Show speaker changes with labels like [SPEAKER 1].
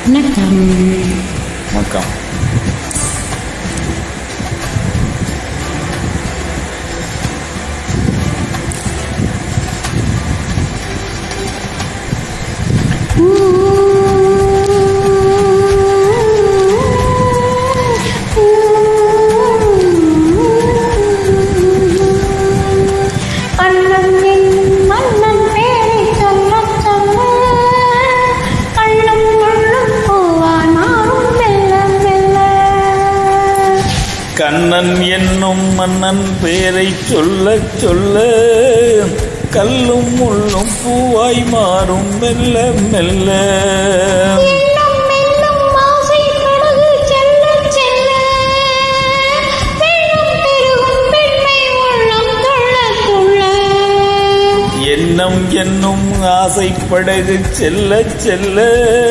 [SPEAKER 1] வணக்கம்.
[SPEAKER 2] வணக்கம். கண்ணன் என்னும் மன்னன் பேரை சொல்ல சொல்ல கல்லும் முள்ளும் பூவாய் மாறும் மெல்ல மெல்ல. எண்ணம் என்னும் ஆசை படகு செல்ல செல்ல